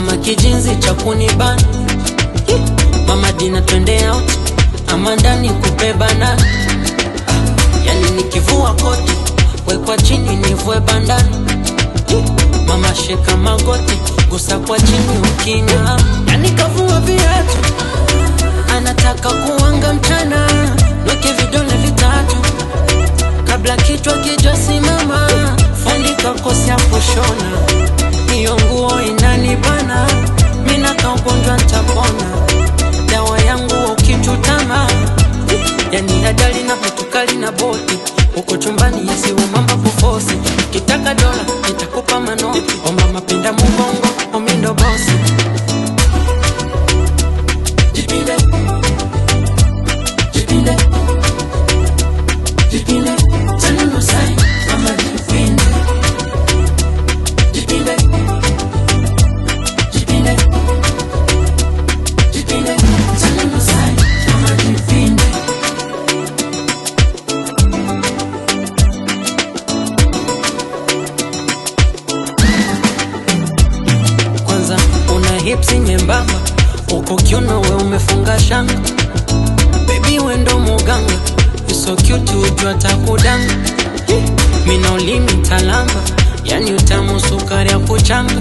kama kijinzi cha kunibana. Mama Dina twende out, ama ndani kupe banana. Yani nikivua koti, wekwa chini nivue bandana. Mama sheka magoti, gusa kwa chini ukina. Yani kavua viatu, anataka kuanga mchana. Weke vidole vitatu, kabla kichwa kijasimama. Fundi kakosea kushona, hiyo nguo inanibana. Mina kaugonjwa nitapona, dawa yangu ukitutama. Yani ajali na putukali na boti, uko chumbani yesi umamba kufosi. Kitaka dola, nitakupa manoti. O mama pinda mugongo, omindo bosi. Jipinde, jipinde, jipinde, tani nusai, mama jipinde. Jipinde, jipinde, jipinde, tani nusai, mama jipinde. Kwanza una hips nyembamba, uko kiuno we umefunga shanga. Baby we ndo muganga, you so cute ujua takudanga. Mina ulimi talamba, yani utamu sukari ya kuchanga.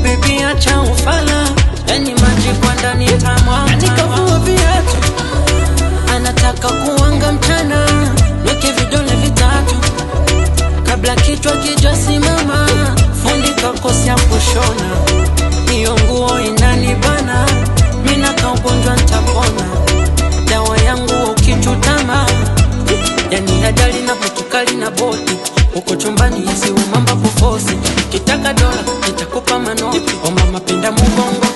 Baby acha ufala, yani maji kwa ndani tamwa. Yani kavua viatu, anataka kuanga mchana. Weke vidole vitatu, kabla kichwa kijasimama. Fundi kakosea kushona, hiyo nguo inanibana. Mina kaugonjwa nitapona, dawa yangu ukitutama. Yani ajali na putukali na boti, uko chumbani yesi umamba kufosi. Kitaka dola, nitakupa manoti. O mama pinda mugongo,